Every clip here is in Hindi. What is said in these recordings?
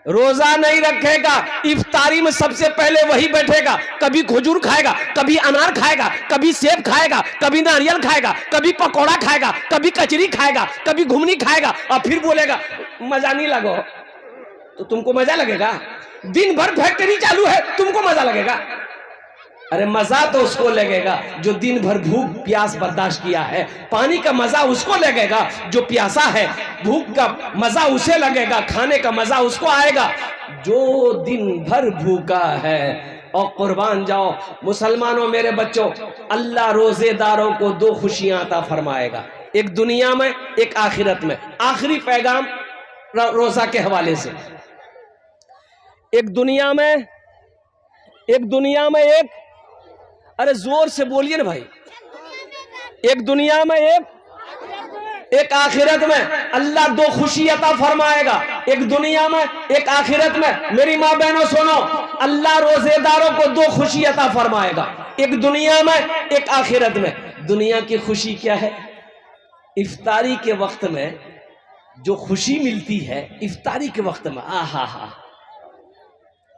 रोजा नहीं रखेगा, इफ्तारी में सबसे पहले वही बैठेगा, कभी खजूर खाएगा, कभी अनार खाएगा, कभी सेब खाएगा, कभी नारियल खाएगा, कभी पकौड़ा खाएगा, कभी कचरी खाएगा, कभी घुमनी खाएगा, और फिर बोलेगा मजा नहीं लगो। तो तुमको मजा लगेगा? दिन भर फैक्ट्री चालू है, तुमको मजा लगेगा? अरे मजा तो उसको लगेगा जो दिन भर भूख प्यास बर्दाश्त किया है। पानी का मजा उसको लगेगा जो प्यासा है। भूख का मजा उसे लगेगा, खाने का मजा उसको आएगा जो दिन भर भूखा है। और कुर्बान जाओ मुसलमानों, मेरे बच्चों, अल्लाह रोजेदारों को दो खुशियां अता फरमाएगा, एक दुनिया में एक आखिरत में। आखिरी पैगाम रोजा के हवाले से, एक दुनिया में एक, अरे जोर से बोलिए ना भाई, एक दुनिया में एक आखिरत में अल्लाह दो खुशी अता फरमाएगा, एक दुनिया में एक आखिरत में। मेरी माँ बहनों सुनो, अल्लाह रोजेदारों को दो खुशी अता फरमाएगा, एक दुनिया में एक आखिरत में। दुनिया की खुशी क्या है? इफ्तारी के वक्त में जो खुशी मिलती है, इफ्तारी के वक्त में, आहा हा,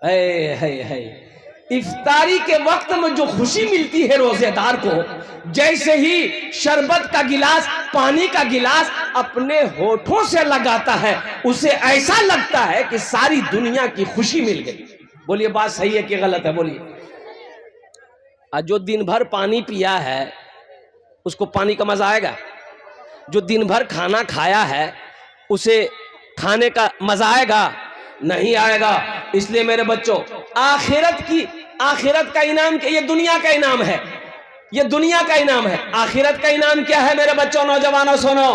है इफ्तारी के वक्त में जो खुशी मिलती है रोजेदार को, जैसे ही शरबत का गिलास, पानी का गिलास अपने होठों से लगाता है, उसे ऐसा लगता है कि सारी दुनिया की खुशी मिल गई। बोलिए बात सही है कि गलत है? बोलिए। आज जो दिन भर पानी पिया है उसको पानी का मजा आएगा? जो दिन भर खाना खाया है उसे खाने का मजा आएगा? नहीं आएगा। इसलिए मेरे बच्चों, आखिरत का इनाम क्या? ये दुनिया का इनाम है, ये दुनिया का इनाम है। आखिरत का इनाम क्या है मेरे बच्चों, नौजवानों सुनो।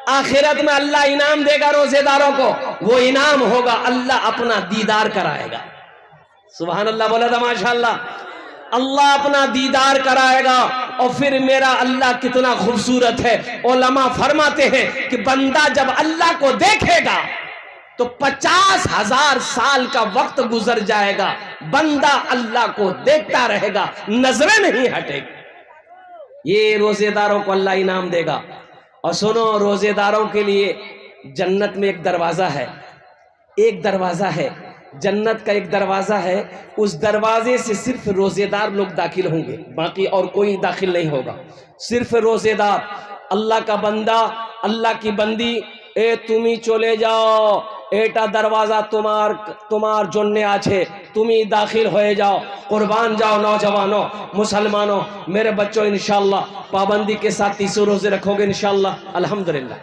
आखिरत में अल्लाह इनाम देगा रोजेदारों को। वो इनाम होगा अल्लाह अपना दीदार कराएगा। सुभान अल्लाह बोला था माशाअल्लाह। अल्लाह अपना दीदार कराएगा। और फिर मेरा अल्लाह कितना खूबसूरत है। उलमा फरमाते हैं कि बंदा जब अल्लाह को देखेगा तो 50,000 साल का वक्त गुजर जाएगा, बंदा अल्लाह को देखता रहेगा, नजरें नहीं हटेगी। ये रोजेदारों को अल्लाह इनाम देगा। और सुनो, रोजेदारों के लिए जन्नत में एक दरवाजा है, एक दरवाजा है जन्नत का, एक दरवाजा है। उस दरवाजे से सिर्फ रोजेदार लोग दाखिल होंगे, बाकी और कोई दाखिल नहीं होगा। सिर्फ रोजेदार। अल्लाह का बंदा, अल्लाह की बंदी, ए तुमी चले जाओ, एटा दरवाजा तुम्हार जन्ने आछे, तुमी दाखिल हो जाओ। कुर्बान जाओ नौजवानों, मुसलमानों, मेरे बच्चों, इंशाअल्लाह पाबंदी के साथ 30 रोजे रखोगे इंशाअल्लाह। अल्हम्दुलिल्लाह।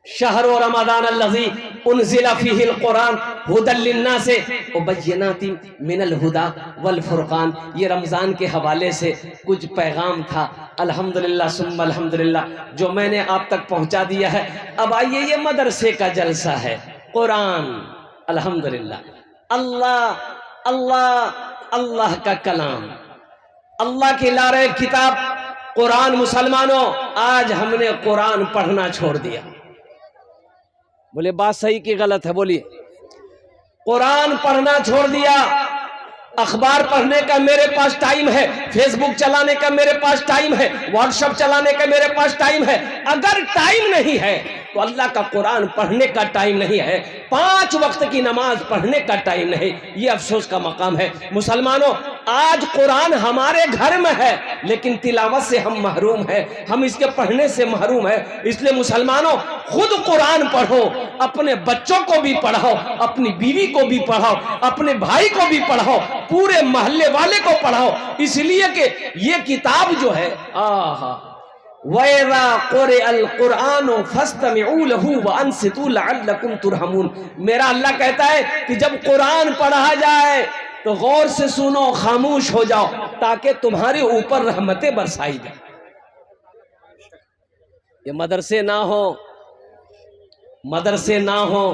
शहरो रमज़ान अल्लज़ी उन्ज़िला फ़ीहिल क़ुरान हुदल लिन्नास व बय्यिनातिन मिनल हुदा वल फ़ुरक़ान। ये रमज़ान के हवाले से कुछ पैगाम था, अल्हम्दुलिल्लाह सुम्मा अल्हम्दुलिल्लाह, जो मैंने आप तक पहुंचा दिया है। अब आइए, ये मदरसे का जलसा है, कुरान, अल्हम्दुलिल्लाह, अल्लाह अल्लाह अल्लाह का कलाम, अल्लाह की लारे किताब कुरान। मुसलमानों, आज हमने कुरान पढ़ना छोड़ दिया। बोले बात सही कि गलत है? बोलिए। कुरान पढ़ना छोड़ दिया। अखबार पढ़ने का मेरे पास टाइम है, फेसबुक चलाने का मेरे पास टाइम है, व्हाट्सएप चलाने का मेरे पास टाइम है। अगर टाइम नहीं है तो अल्लाह का कुरान पढ़ने का टाइम नहीं है, 5 वक्त की नमाज पढ़ने का टाइम नहीं। ये अफसोस का मकाम है। मुसलमानों, आज कुरान हमारे घर में है लेकिन तिलावत से हम महरूम हैं, हम इसके पढ़ने से महरूम हैं। इसलिए मुसलमानों, खुद कुरान पढ़ो, अपने बच्चों को भी पढ़ाओ, अपनी बीवी को भी पढ़ाओ, अपने भाई को भी पढ़ाओ, पूरे मोहल्ले वाले को पढ़ाओ। इसलिए कि ये किताब जो है, आहा, वैरा क़ुरे अल कुरान फस्तमिऊ लहू व अंसितू लअल्लकुम तुरहमून। मेरा अल्लाह कहता है कि जब कुरान पढ़ा जाए तो गौर से सुनो, खामोश हो जाओ, ताकि तुम्हारे ऊपर रहमतें बरसाई जाए। ये मदरसे ना हो, मदरसे ना हो,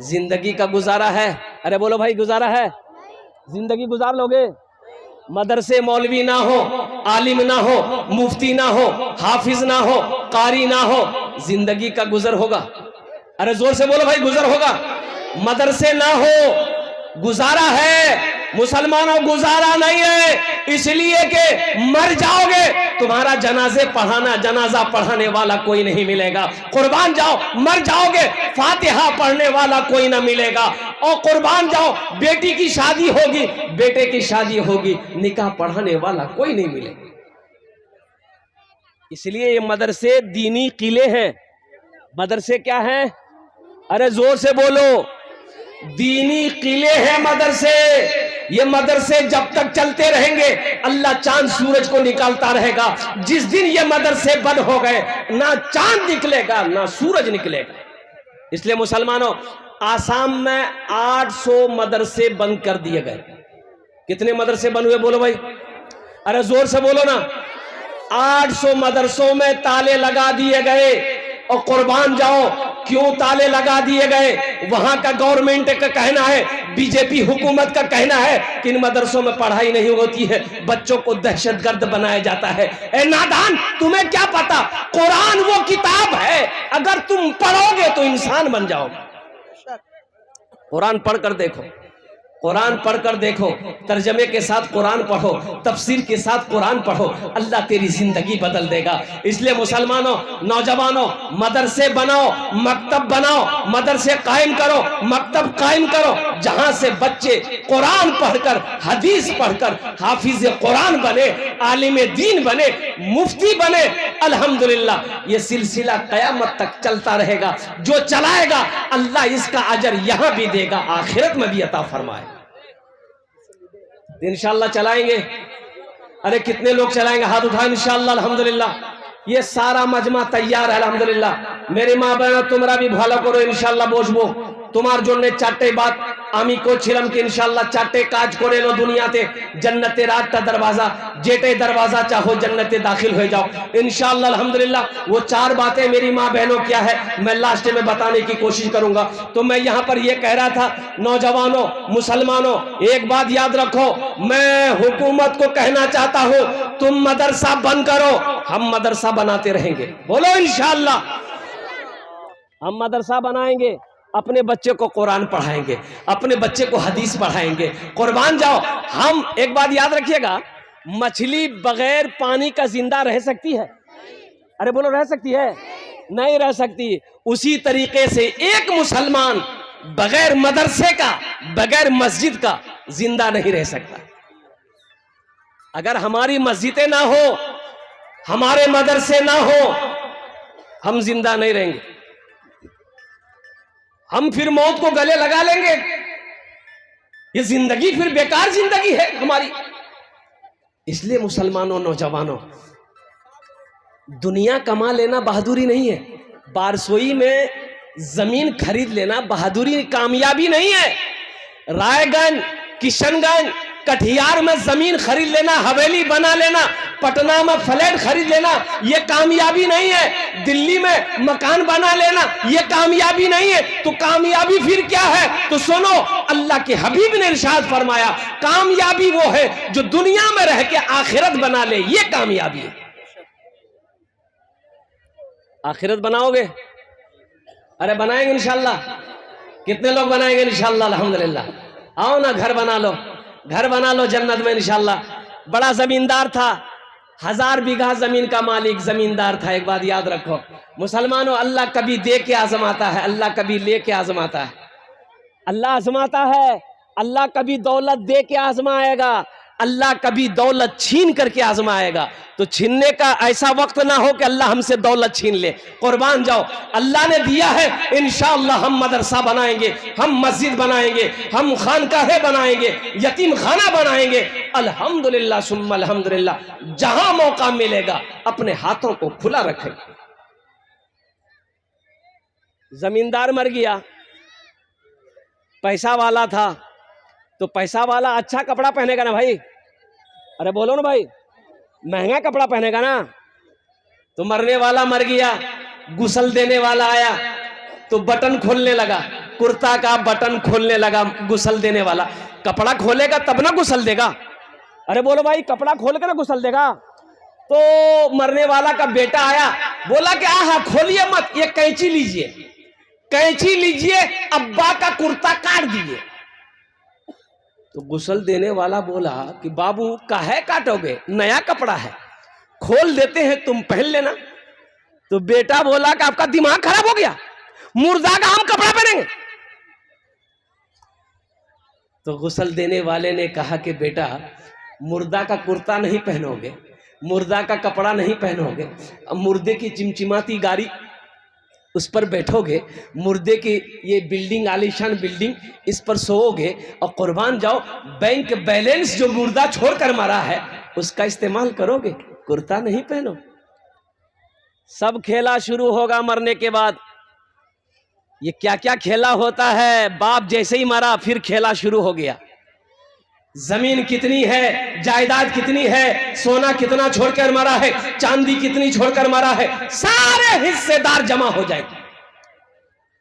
जिंदगी का गुजारा है? अरे बोलो भाई, गुजारा है? जिंदगी गुजार लोगे? मदरसे मौलवी ना हो, आलिम ना हो, मुफ्ती ना हो, हाफिज ना हो, कारी ना हो, जिंदगी का गुजर होगा? अरे जोर से बोलो भाई, गुजर होगा? मदरसे ना हो, गुजारा है। मुसलमानों, गुजारा नहीं है, इसलिए कि मर जाओगे, तुम्हारा जनाजा पढ़ाने वाला कोई नहीं मिलेगा। कुर्बान जाओ, मर जाओगे, फातिहा पढ़ने वाला कोई ना मिलेगा। और कुर्बान जाओ, बेटी की शादी होगी, बेटे की शादी होगी, निकाह पढ़ाने वाला कोई नहीं मिलेगा। इसलिए ये मदरसे दीनी किले हैं। मदरसे क्या हैं? अरे जोर से बोलो, दीनी किले हैं मदरसे। ये मदरसे जब तक चलते रहेंगे, अल्लाह चांद सूरज को निकालता रहेगा। जिस दिन ये मदरसे बंद हो गए, ना चांद निकलेगा ना सूरज निकलेगा। इसलिए मुसलमानों, आसाम में 800 मदरसे बंद कर दिए गए। कितने मदरसे बंद हुए बोलो भाई? अरे जोर से बोलो ना। 800 मदरसों में ताले लगा दिए गए। और कुर्बान जाओ, क्यों ताले लगा दिए गए? वहां का गवर्नमेंट का कहना है, बीजेपी हुकूमत का कहना है कि इन मदरसों में पढ़ाई नहीं होती है, बच्चों को दहशतगर्द बनाया जाता है। ए नादान, तुम्हें क्या पता? कुरान वो किताब है, अगर तुम पढ़ोगे तो इंसान बन जाओगे। कुरान पढ़कर देखो, कुरान पढ़कर देखो, तर्जमे के साथ कुरान पढ़ो, तफसीर के साथ कुरान पढ़ो, अल्लाह तेरी जिंदगी बदल देगा। इसलिए मुसलमानों, नौजवानों, मदरसे बनाओ, मकतब बनाओ, मदरसे कायम करो, मकतब कायम करो, जहां से बच्चे कुरान पढ़कर, हदीस पढ़कर हाफिज कुरान बने, आलिम दीन बने, मुफ्ती बने। अल्हम्दुलिल्लाह ये सिलसिला कयामत तक चलता रहेगा। जो चलाएगा अल्लाह इसका अजर यहां भी देगा, आखिरत में भी अता फरमाए। इंशाअल्लाह चलाएंगे। अरे कितने लोग चलाएंगे? हाथ उठाओ इंशाअल्लाह। अल्हम्दुलिल्लाह ये सारा मजमा तैयार है। अल्हम्दुलिल्लाह मेरी माँ बहन तुम्हारा भी भालो करो इंशाअल्लाह। बोझबो তোমার জন্য চারটে বাত আমি করছিলাম কি ইনশাআল্লাহ চারটে কাজ করে লো দুনিয়াতে জান্নাতের আটটা दरवाजा जेटे दरवाजा चाहो जन्नते दाखिल हो जाओ इंशाअल्लाह। अल्हम्दुलिल्लाह वो चार बातें मेरी माँ बहनों क्या है मैं लास्ट में बताने की कोशिश करूंगा। तो मैं यहाँ पर ये कह रहा था, नौजवानों, मुसलमानों, एक बात याद रखो, मैं हुकूमत को कहना चाहता हूँ, तुम मदरसा बंद करो, हम मदरसा बनाते रहेंगे। बोलो इंशाअल्लाह हम मदरसा बनाएंगे, अपने बच्चे को कुरान पढ़ाएंगे, अपने बच्चे को हदीस पढ़ाएंगे। कुर्बान जाओ। हम एक बात याद रखिएगा, मछली बगैर पानी का जिंदा रह सकती है? अरे बोलो, रह सकती है? नहीं रह सकती। उसी तरीके से एक मुसलमान बगैर मदरसे का, बगैर मस्जिद का जिंदा नहीं रह सकता। अगर हमारी मस्जिदें ना हो, हमारे मदरसे ना हो, हम जिंदा नहीं रहेंगे। हम फिर मौत को गले लगा लेंगे। ये जिंदगी फिर बेकार जिंदगी है हमारी। इसलिए मुसलमानों, नौजवानों, दुनिया कमा लेना बहादुरी नहीं है। बारसोई में जमीन खरीद लेना बहादुरी, कामयाबी नहीं है। रायगंज, किशनगंज, कटिहार में जमीन खरीद लेना, हवेली बना लेना, पटना में फ्लैट खरीद लेना, ये कामयाबी नहीं है। दिल्ली में मकान बना लेना, ये कामयाबी नहीं है। तो कामयाबी फिर क्या है? तो सुनो, अल्लाह के हबीब ने इरशाद फरमाया, कामयाबी वो है जो दुनिया में रह के आखिरत बना ले, ये कामयाबी है। आखिरत बनाओगे? अरे बनाएंगे इंशाअल्लाह। कितने लोग बनाएंगे इंशाअल्लाह? अल्हम्दुलिल्लाह। आओ ना, घर बना लो, घर बना लो जन्नत में इंशाअल्लाह। बड़ा जमींदार था, 1000 बीघा जमीन का मालिक जमींदार था। एक बात याद रखो मुसलमानों, अल्लाह कभी दे के आजमाता है, अल्लाह कभी ले के आजमाता है। अल्लाह आजमाता है, अल्लाह कभी दौलत दे के आजमाएगा, अल्लाह कभी दौलत छीन करके आजमाएगा। तो छीनने का ऐसा वक्त ना हो कि अल्लाह हमसे दौलत छीन ले। कुर्बान जाओ, अल्लाह ने दिया है, इंशाअल्लाह हम मदरसा बनाएंगे, हम मस्जिद बनाएंगे, हम खानकाहे बनाएंगे, यतीम खाना बनाएंगे। अल्हम्दुलिल्लाह सुम्मा अल्हम्दुलिल्लाह, जहां मौका मिलेगा अपने हाथों को खुला रखेंगे। जमींदार मर गया, पैसा वाला था, तो पैसा वाला अच्छा कपड़ा पहनेगा ना भाई? अरे बोलो ना भाई, महंगा कपड़ा पहनेगा ना। तो मरने वाला मर गया, गुसल देने वाला आया तो बटन खोलने लगा, कुर्ता का बटन खोलने लगा। गुसल देने वाला कपड़ा खोलेगा तब ना गुसल देगा। अरे बोलो भाई, कपड़ा खोल कर ना गुसल देगा। तो मरने वाला का बेटा आया, बोला कि आहा खोलिए मत, ये कैंची लीजिए, कैंची लीजिए, अब्बा का कुर्ता काट दीजिए। तो गुस्ल देने वाला बोला कि बाबू काहे काटोगे, नया कपड़ा है, खोल देते हैं, तुम पहन लेना। तो बेटा बोला कि आपका दिमाग खराब हो गया, मुर्दा का हम कपड़ा पहनेंगे। तो गुस्ल देने वाले ने कहा कि बेटा मुर्दा का कुर्ता नहीं पहनोगे, मुर्दा का कपड़ा नहीं पहनोगे, अब मुर्दे की चिमचिमाती गाड़ी उस पर बैठोगे, मुर्दे की ये बिल्डिंग, आलीशान बिल्डिंग, इस पर सोओगे और कुर्बान जाओ, बैंक बैलेंस जो मुर्दा छोड़कर मरा है उसका इस्तेमाल करोगे, कुर्ता नहीं पहनो। सब खेला शुरू होगा मरने के बाद। ये क्या क्या खेला होता है, बाप जैसे ही मरा फिर खेला शुरू हो गया। जमीन कितनी है, जायदाद कितनी है, सोना कितना छोड़कर मरा है, चांदी कितनी छोड़कर मरा है, सारे हिस्सेदार जमा हो जाएंगे।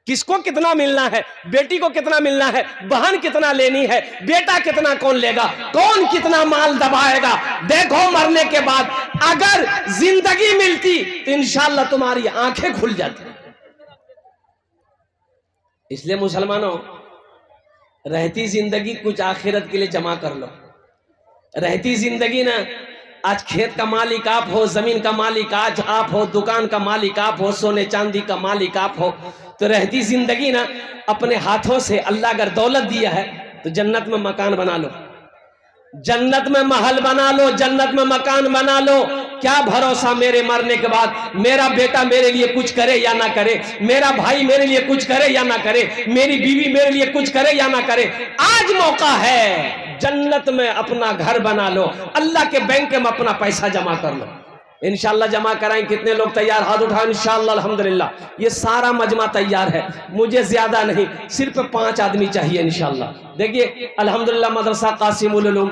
किसको कितना मिलना है, बेटी को कितना मिलना है, बहन कितना लेनी है, बेटा कितना कौन लेगा, कौन कितना माल दबाएगा। देखो मरने के बाद अगर जिंदगी मिलती तो इंशाअल्लाह तुम्हारी आंखें खुल जाती। इसलिए मुसलमानों, रहती जिंदगी कुछ आखिरत के लिए जमा कर लो। रहती जिंदगी ना, आज खेत का मालिक आप हो, जमीन का मालिक आज आप हो, दुकान का मालिक आप हो, सोने चांदी का मालिक आप हो, तो रहती जिंदगी ना अपने हाथों से अल्लाह अगर दौलत दिया है तो जन्नत में मकान बना लो, जन्नत में महल बना लो, जन्नत में मकान बना लो। क्या भरोसा मेरे मरने के बाद मेरा बेटा मेरे लिए कुछ करे या ना करे, मेरा भाई मेरे लिए कुछ करे या ना करे, मेरी बीवी मेरे लिए कुछ करे या ना करे। आज मौका है, जन्नत में अपना घर बना लो, अल्लाह के बैंक में अपना पैसा जमा कर लो। इंशाअल्लाह जमा कराएं। कितने लोग तैयार, हाथ उठाएं। इंशाअल्लाह अल्हम्दुलिल्लाह ये सारा मजमा तैयार है, मुझे ज्यादा नहीं, सिर्फ 5 आदमी चाहिए इंशाअल्लाह। देखिए अल्हम्दुलिल्लाह मदरसा कासिमुल उलूम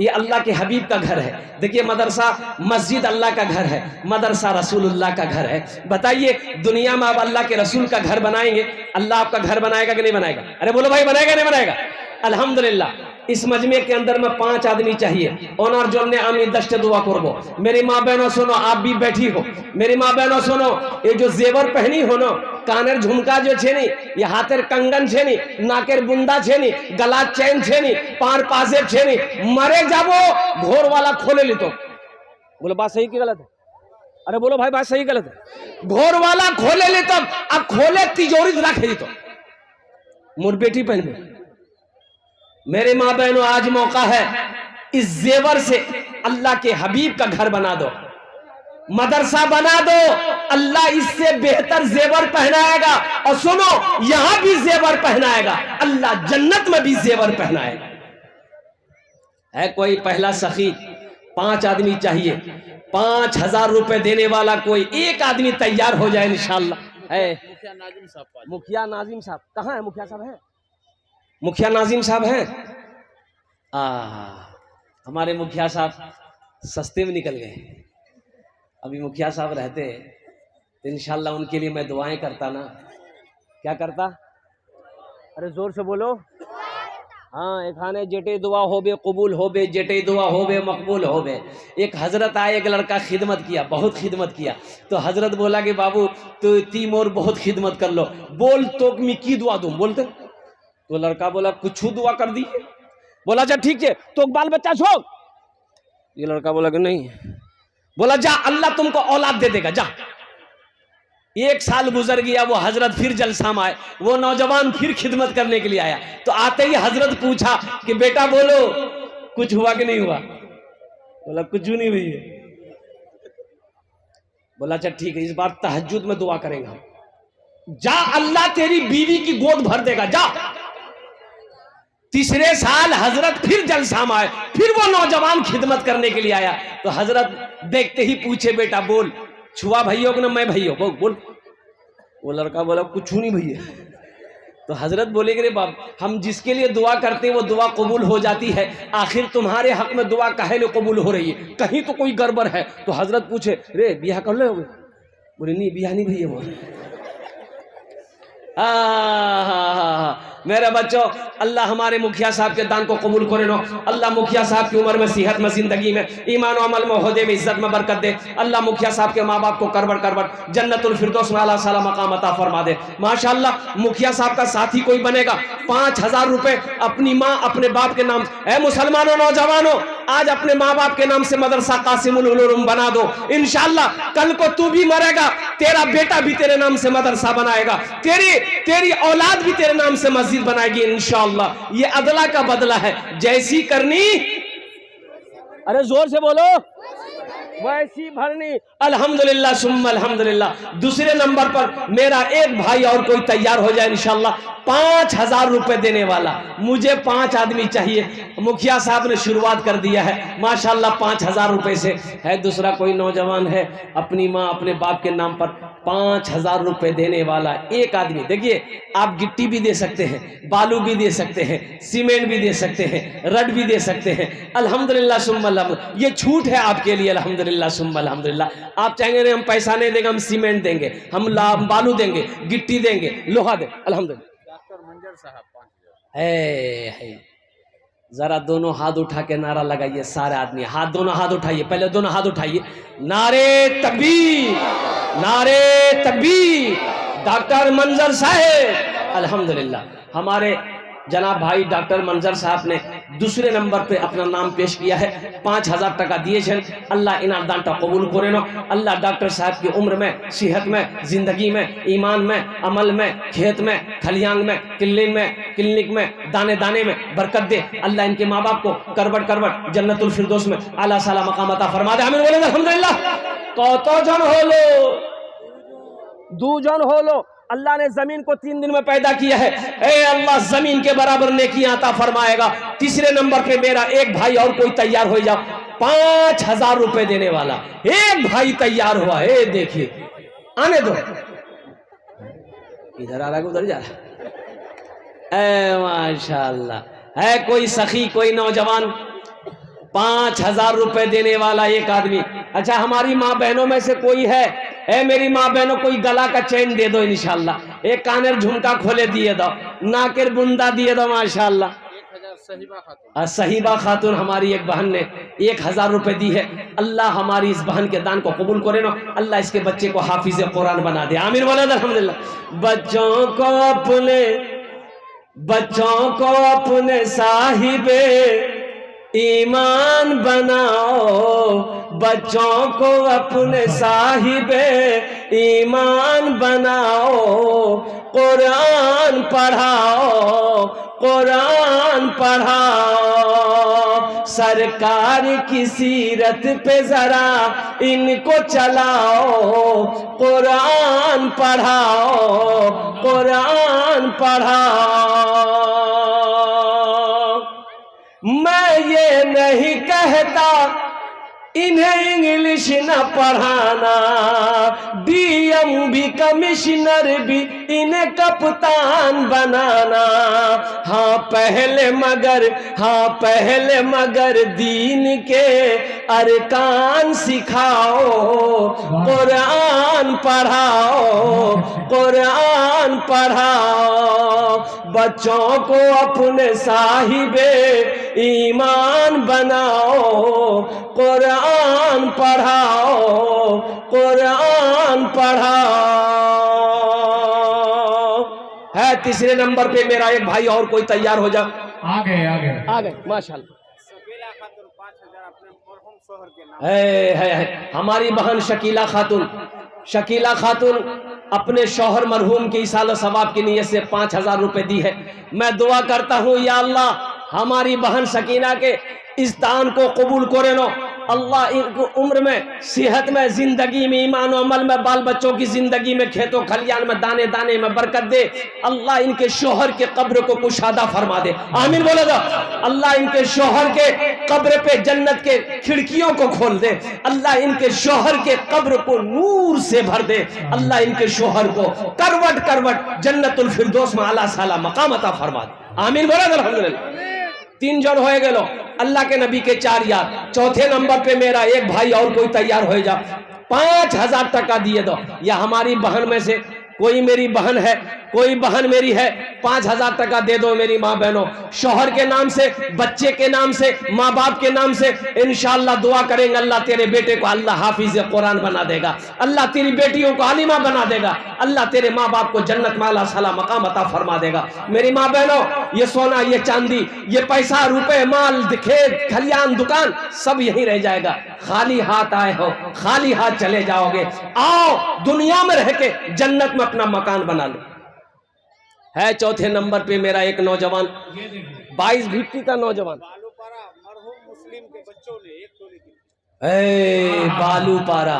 ये अल्लाह के हबीब का घर है। देखिए मदरसा मस्जिद अल्लाह का घर है, मदरसा रसूलुल्लाह का घर है। बताइए दुनिया में अब अल्लाह के रसूल का घर बनाएंगे, अल्लाह आपका घर बनाएगा कि नहीं बनाएगा? अरे बोलो भाई, बनाएगा नहीं बनाएगा? अल्हम्दुलिल्लाह इस मजमे के अंदर में 5 आदमी चाहिए। ओनर जो ने आमी दश्त दुआ करबो। मेरी माँ बहनों सुनो, आप भी बैठी हो, मेरी माँ बहनों सुनो, ये जो जेवर पहनी हो ना, कानेर झुमका जो छे नी, ये हाथेर कंगन छे नी, नाकेर बुंदा छे नी, गला चैन छे नी, पार पाजेब छे नी, मरे जाबो घोर वाला खोले ली तो। बोलो बात सही की गलत है? अरे बोलो भाई बात सही गलत है? घोर वाला खोले ली तो, अब खोले तिजोरी रखे दी तो मोर बेटी पहन में। मेरे माँ बहनों आज मौका है, इस जेवर से अल्लाह के हबीब का घर बना दो, मदरसा बना दो, अल्लाह इससे बेहतर जेवर पहनाएगा। और सुनो, यहां भी जेवर पहनाएगा, अल्लाह जन्नत में भी जेवर पहनाएगा। है कोई पहला सखी? 5 आदमी चाहिए, 5000 रुपए देने वाला कोई एक आदमी तैयार हो जाए इंशाअल्लाह। है मुखिया नाजिम साहब कहाँ है? मुखिया साहब है? मुखिया नाजिम साहब हैं? हमारे मुखिया साहब सस्ते में निकल गए। अभी मुखिया साहब रहते तो इंशाल्लाह उनके लिए मैं दुआएं करता ना। क्या करता? अरे जोर से बोलो। हाँ, एक खाने जेटे दुआ होबे कबूल होबे, जेटे दुआ होबे मकबूल होबे। एक हजरत आए, एक लड़का खिदमत किया, बहुत खिदमत किया, तो हजरत बोला कि बाबू तो तीन और बहुत खिदमत कर लो, बोल तो मी की दुआ दूं? बोलते तो लड़का बोला कुछ दुआ कर दी। बोला अच्छा ठीक है, तो बाल बच्चा छोड़। ये लड़का बोला कि नहीं। बोला जा, अल्लाह तुमको औलाद दे देगा, जा। 1 साल गुजर गया, वो हजरत फिर जलसा में आए, वो नौजवान फिर खिदमत करने के लिए आया। तो आते ही हजरत पूछा कि बेटा बोलो कुछ हुआ कि नहीं हुआ? बोला कुछ नहीं हुई है। बोला अच्छा ठीक है, इस बार तहज्जुद में दुआ करेंगे। जा, अल्लाह तेरी बीवी की गोद भर देगा, जा। तीसरे साल हजरत फिर जलसा में आए, फिर वो नौजवान खिदमत करने के लिए आया। तो हजरत देखते ही पूछे बेटा बोल, छुआ भैया को ना मैं भैया बोल बोल। वो लड़का बोला कुछ नहीं भैया। तो हजरत बोले रे बाप, हम जिसके लिए दुआ करते हैं वो दुआ कबूल हो जाती है, आखिर तुम्हारे हक में दुआ काहे लिए कबूल हो रही है? कहीं तो कोई गड़बड़ है। तो हजरत पूछे रे बियाह कर लो? बोले नहीं बियाह नहीं भैया। बोले मेरे बच्चों, अल्लाह हमारे मुखिया साहब के दान को कबूल करे नो। अल्लाह मुखिया साहब की उम्र में, सेहत में, जिंदगी में, ईमान और अमल में, ओहदे में, इज्जत में बरकत दे। अल्लाह मुखिया साहब के माँ बाप को करबट करबट जन्नतुल फिरदौस में आला साला मकाम अता फरमा दे। माशाअल्लाह, मुखिया साहब का साथी कोई बनेगा, 5000 रुपए अपनी माँ अपने बाप के नाम। ऐ मुसलमानों, नौजवानों, आज अपने माँ बाप के नाम से मदरसा कासिमुल उलूम बना दो। इंशाअल्लाह कल को तू भी मरेगा, तेरा बेटा भी तेरे नाम से मदरसा बनाएगा, तेरी औलाद भी तेरे नाम से मस्जिद बनाएगी इंशाअल्लाह। ये अदला का बदला है, जैसी करनी, अरे जोर से बोलो, वैसी भरनी। अल्हम्दुलिल्लाह सुम्मा अल्हम्दुलिल्लाह। दूसरे नंबर पर मेरा एक भाई और कोई तैयार हो जाए इंशाअल्लाह, 5000 रुपए देने वाला। मुझे 5 आदमी चाहिए, मुखिया साहब ने शुरुआत कर दिया है माशाअल्लाह 5000 रुपए से है। दूसरा कोई नौजवान है अपनी माँ अपने बाप के नाम पर 5000 रुपए देने वाला एक आदमी। देखिए, आप गिट्टी भी दे सकते हैं, बालू भी दे सकते हैं, सीमेंट भी दे सकते हैं, रड भी दे सकते हैं। अल्हम्दुलिल्लाह सुम्मा अल्हम्दुलिल्लाह, ये छूट है आपके लिए। अल्हम्दुलिल्लाह सुम्मा अल्हम्दुलिल्लाह। आप चाहेंगे नहीं हम पैसा नहीं देंगे, हम सीमेंट देंगे, हम बालू देंगे, गिट्टी देंगे, लोहा देंगे। अल्हम्दुलिल्लाह। डॉक्टर मंजर साहब 5000 है। जरा दोनों हाथ उठा के नारा लगाइए सारे आदमी। हाथ, दोनों हाथ उठाइए, पहले दोनों हाथ उठाइए। नारे तकबीर, नारे तकबीर। डॉक्टर मंजर साहब, अल्हम्दुलिल्लाह। हमारे जनाब भाई डॉक्टर मंजर साहब ने दूसरे नंबर पे अपना नाम पेश किया है, 5000 टका दिए छन। अल्लाह इनाम दानटा कबूल करे नो। अल्लाह डॉक्टर साहब की उम्र में, सेहत में, जिंदगी में, ईमान में, अमल में, खेत में, खलियान में, क्लिनिक में, दाने दाने में बरकत दे। अल्लाह इनके माँ बाप को करबट करबट जन्नतुल फिरदौस में आला साला मकाम अता फरमा दे। आमीन बोले अल्हम्दुलिल्लाह। कत जन होलो, 2 जन होलो। अल्लाह ने जमीन को 3 दिन में पैदा किया है। ए अल्लाह जमीन के बराबर नेकियां अता फरमाएगा। तीसरे नंबर पे मेरा एक भाई और कोई तैयार हो जाओ, 5000 रुपए देने वाला एक भाई तैयार हुआ है। देखिए, आने दो, इधर आ रहा है उधर जा रहा है। माशाअल्लाह, है कोई सखी, कोई नौजवान 5000 रुपए देने वाला एक आदमी। अच्छा, हमारी माँ बहनों में से कोई है? मेरी माँ बहनों, कोई गला का चैन दे दो इंशाल्लाह, एक कानेर झुमका खोले दिए दो, नाकेर बुंदा दिए दो माशाल्लाह। 1000 सहीबा खातून हमारी एक बहन ने 1000 रुपए दी है। अल्लाह हमारी इस बहन के दान को कबूल करे नो। अल्लाह इसके बच्चे को हाफिज कुरान बना दे। आमीन बोले अल्हम्दुलिल्लाह। बच्चों को अपने साहिबे ईमान बनाओ, बच्चों को अपने साहिबे ईमान बनाओ, कुरान पढ़ाओ, कुरान पढ़ाओ। सरकार की सीरत पे जरा इनको चलाओ, कुरान पढ़ाओ, कुरान पढ़ाओ। मैं ये नहीं कहता इन्हें इंग्लिश न पढ़ाना, डीएम भी कमिश्नर भी इन्हें कप्तान बनाना। हाँ पहले मगर दीन के अरकान सिखाओ, कुरान पढ़ाओ, कुरान पढ़ाओ। बच्चों को अपने साहिबे ईमान बनाओ, कुरान पढ़ाओ, कुरान पढ़ाओ। है तीसरे नंबर पे मेरा एक भाई और कोई तैयार हो जाओ। आ गए माशाल्लाह। है हमारी बहन शकीला खातून अपने शौहर मरहूम के इसाल सवाब की नीयत से 5000 रुपए दी है। मैं दुआ करता हूँ या अल्लाह हमारी बहन शकीना के इस दान को कबूल करे नो। अल्लाह इनको उम्र में, सेहत में, जिंदगी में, ईमान और अमल में, बाल बच्चों की जिंदगी में, खेतों खलियान में, दाने दाने में बरकत दे। अल्लाह इनके शोहर के कब्र को कुशादा फरमा दे। आमीन बोलेगा। अल्लाह इनके शोहर के कब्र पे जन्नत के खिड़कियों को खोल दे। अल्लाह इनके शोहर के कब्र को नूर से भर दे। अल्लाह इनके शोहर को करवट करवट जन्नतुल फिरदौस में आला साला मकाम अता फरमा दे। आमीन बोलेगा अल्हम्दुलिल्लाह। 3 जन हो गए लो, अल्लाह के नबी के 4 यार। चौथे नंबर पे मेरा एक भाई और कोई तैयार हो जा, 5000 टका दिए दो। या हमारी बहन में से कोई मेरी बहन है, कोई बहन मेरी है 5,000 टका दे दो मेरी माँ बहनों, शौहर के नाम से, बच्चे के नाम से, माँ बाप के नाम से। इंशाअल्लाह दुआ करेंगे अल्लाह तेरे बेटे को अल्लाह हाफिज कुरान बना देगा, अल्लाह तेरी बेटियों को आलिमा बना देगा, अल्लाह तेरे माँ बाप को जन्नत में आला साला मकाम अता फरमा देगा। मेरी माँ बहनों, ये सोना, ये चांदी, ये पैसा, रुपए, माल, खेत खलियान, दुकान सब यहीं रह जाएगा। खाली हाथ आए हो, खाली हाथ चले जाओगे। आओ दुनिया में रह के जन्नत में अपना मकान बना लो। है चौथे नंबर पे मेरा एक नौजवान, 22 भिट्टी का नौजवान, मुस्लिम के बच्चों ने 1 तोले की बालूपारा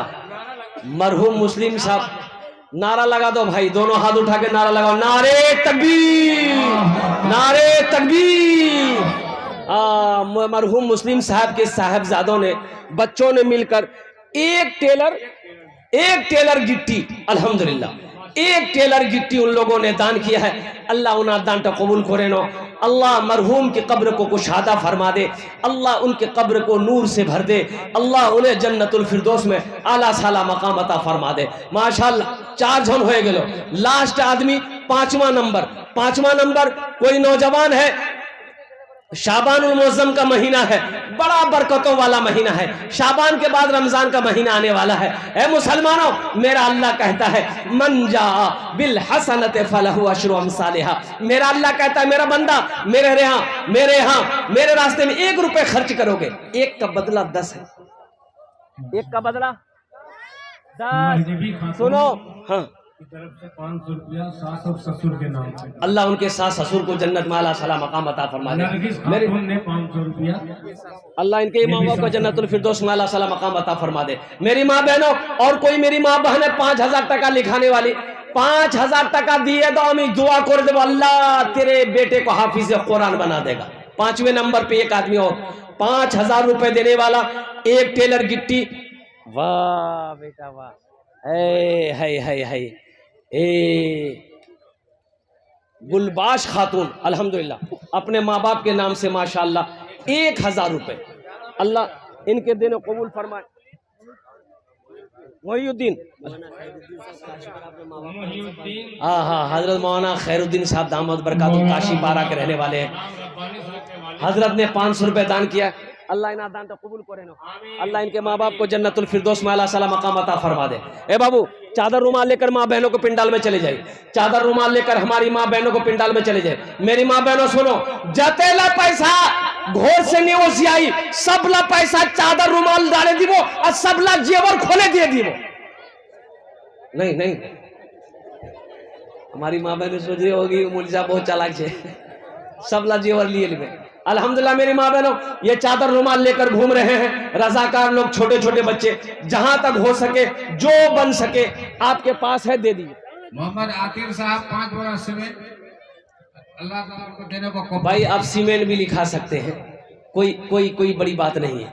मरहूम मुस्लिम साहब, नारा लगा दो भाई, दोनों हाथ उठा के नारा लगाओ, नारे तकबीर, नारे तकबीर। मरहूम मुस्लिम साहब के साहबजादों ने, बच्चों ने मिलकर एक टेलर गिट्टी, अल्हम्दुलिल्लाह एक टेलर गिट्टी उन लोगों ने दान किया है। अल्लाह उन्हें दान का कबूल करे नो, अल्लाह मरहूम की कब्र को कुशादा फरमा दे, अल्लाह उनके कब्र को नूर से भर दे, अल्लाह उन्हें जन्नतुल फिरदौस में आला साला मकाम अता फरमा दे। माशाअल्लाह 4 जन हो गए। लास्ट आदमी 5वां नंबर कोई नौजवान है, शाबानुल मुअज्जम का महीना है, बड़ा बरकतों वाला महीना है, शाबान के बाद रमजान का महीना आने वाला है। ऐ मुसलमानों, मेरा अल्लाह कहता है मन जा बिल हसनत फलहु अशरु अमसालिहा, मेरा अल्लाह कहता है मेरा बंदा मेरे यहाँ मेरे रास्ते में 1 रुपए खर्च करोगे, 1 का बदला 10 है, 1 का बदला 10। सुनो, हाँ की तरफ से 500 रुपया सास और ससुर के नाम पे, अल्लाह उनके सास ससुर को जन्नत में आला साला मकाम अता फरमा दे। मेरे ने 500 रुपया, अल्लाह इनके माँ बाप को जन्नतुल फिरदौस में आला साला मकाम अता फरमा दे। मेरी माँ बहनों, और कोई मेरी माँ बहन है 5,000 टका लिखाने वाली, 5,000 टका दिए दो, हमें दुआ कर दे अल्लाह तेरे बेटे को हाफिज कुरान बना देगा। 5वें नंबर पे एक आदमी और 5,000 रुपए देने वाला, एक टेलर गिट्टी। वाह बेटा वाह, है गुलबाश खातून अल्हम्दुलिल्लाह अपने माँ बाप के नाम से माशाअल्लाह 1,000 रुपए, अल्लाह इनके देने कबूल फरमाए। मोहिउद्दीन, हाँ हजरत मौलाना खैरुद्दीन साहब दामद बरकातुहू काशी पारा के रहने वाले हैं। हजरत ने 500 रुपए दान किया, अल्लाह इना दान तो कबूल करे नो, अल्लाह इनके माँ बाप को जन्नतुल फिरदौस में आला साला मकाम अता फरमा दे। ए बाबू, चादर रुमाल लेकर माँ बहनों को पिंडाल में चले जाए, चादर रुमाल लेकर हमारी माँ बहनों को पिंडाल में चले जाए। मेरी माँ बहनों सुनो, जतेला पैसा घोर से नहीं ओसियाई, सबला पैसा चादर रुमाल डाले दीबो और सबला जेवर खोले दिए दीबो। नहीं हमारी माँ बहनें सोच रही होगी मुल्जा बहुत चालाक है, सबला जेवर लिए ले। अल्हम्दुलिल्लाह मेरी माँ बहनों, ये चादर रुमाल लेकर घूम रहे हैं रजाकार लोग, छोटे छोटे बच्चे, जहां तक हो सके जो बन सके आपके पास है दे दीजिए। मोहम्मद आतिफ साहब 5 बोरा सीमेंट अल्लाह ताला को देने को भाई आप सीमेंट भी लिखा सकते हैं, कोई बड़ी बात नहीं है।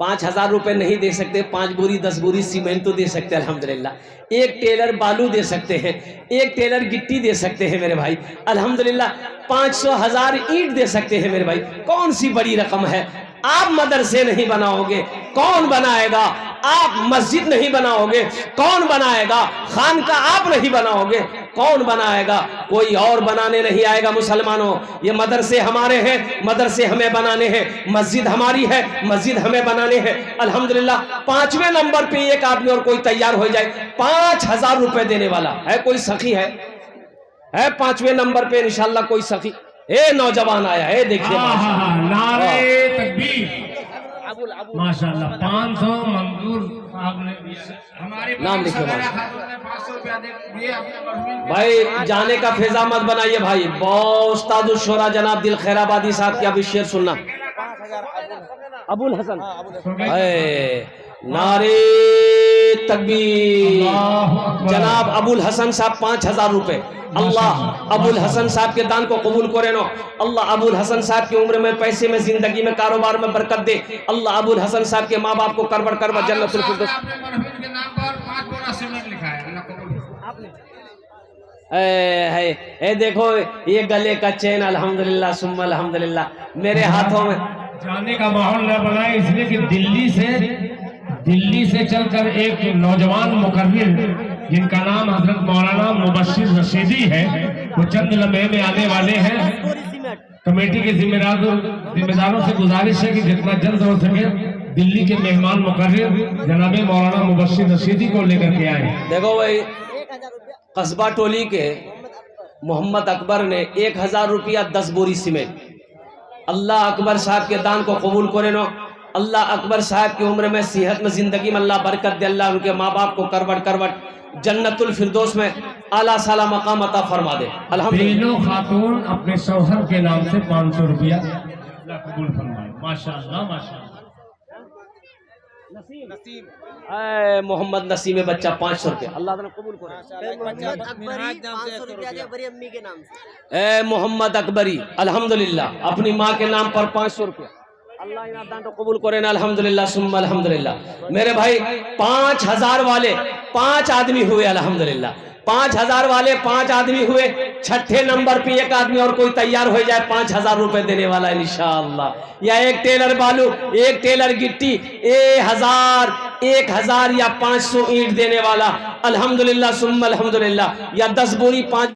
5,000 रुपए नहीं दे सकते, 5 बोरी 10 बोरी सीमेंट तो दे सकते हैं अल्हम्दुलिल्लाह। एक टेलर बालू दे सकते हैं, एक टेलर गिट्टी दे सकते हैं मेरे भाई अल्हम्दुलिल्लाह। 500,000 ईंट दे सकते हैं मेरे भाई, कौन सी बड़ी रकम है। आप मदरसे नहीं बनाओगे, कौन बनाएगा? आप मस्जिद नहीं बनाओगे, कौन बनाएगा? खानका आप नहीं बनाओगे, कौन बनाएगा? कोई और बनाने नहीं आएगा। मुसलमानों, ये मदरसे हमारे हैं, मदरसे हमें बनाने हैं, मस्जिद हमारी है, मस्जिद हमें बनाने हैं अल्हम्दुलिल्लाह। 5वें नंबर पे एक आदमी और कोई तैयार हो जाए, 5,000 रुपए देने वाला है। कोई सखी है 5वें नंबर पे इंशाल्लाह कोई सखी। ए नौजवान आया है, देखिए नारे तकबीर, माशाअल्लाह। 500 मंजूर साहब ने हमारे नाम लिखे 500 रुपया दिए भाई। जाने का फेजा मत बनाइए भाई। उस्तादुल शोरा जनाब दिल खैराबादी साहब की अभी शेर सुनना। अबुल हसन, नारे तकबीर। जनाब अबुल हसन साहब 5,000 रुपए। अल्लाह अबुल हसन साहब के दान को कबूल करे नो। अल्लाह अबुल हसन साहब की उम्र में, पैसे में, जिंदगी में, कारोबार में बरकत दे। अल्लाह अबुल हसन साहब के माँ बाप को करबर करबर जन्नतुल फिरदौस। के नाम पर 5 बोरा सीमेंट लिखा है, अल्लाह कबूल। आपने देखो ये गले का चेन अल्हम्दुलिल्लाह सुम्मा अल्हम्दुलिल्लाह मेरे हाथों में। जाने का माहौल न बनाए, इसलिए कि दिल्ली से चलकर एक नौजवान मुकर्रिर जिनका नाम हजरत मौलाना मुबश्शिर रशीदी है, वो चंद लम्हे में आने वाले हैं। कमेटी के जिम्मेदारों से गुजारिश है कि जितना जल्द हो सके दिल्ली के मेहमान मुकर्रर जनाबे मौलाना मुबश्शिर रशीदी को लेकर के आए। देखो भाई, कस्बा टोली के मोहम्मद अकबर ने 1000 रुपया 10 बोरी सीमेंट। अल्लाह अकबर साहब के दान को कबूल करे नो। अल्लाह अकबर साहब की उम्र में, सेहत में, जिंदगी में अल्लाह बरकत दे। अल्लाह उनके माँ बाप को करवट करवट जन्नतुल फिरदौस में आला साला मकाम अता फरमा दे। अल्हम्दुलिल्लाह। तीनों खातून अपने शौहर के नाम से 500 रुपया कबूल फरमाए। माशाअल्लाह माशाअल्लाह। मोहम्मद नसीम बच्चा 500 रुपया अल्लाह ताला कबूल करे। मोहम्मद अकबरी अल्हम्दुलिल्लाह अपनी माँ के नाम पर 500 रुपया अल्लाह इना दान तो कबूल करे ना। अल्हम्दुलिल्लाह सुम्मा अल्हम्दुलिल्लाह। मेरे भाई 5000 वाले 5 आदमी हुए। अल्हम्दुलिल्लाह 5000 वाले 5 आदमी हुए। छठे नंबर पे एक आदमी और कोई तैयार हो जाए 5000 रुपए देने वाला इंशाअल्लाह। या एक टेलर बालू, एक टेलर गिट्टी, 1000 या 500 ईंट देने वाला। अल्हम्दुलिल्लाह सुम्मा अल्हम्दुलिल्लाह। या 10 बोरी 5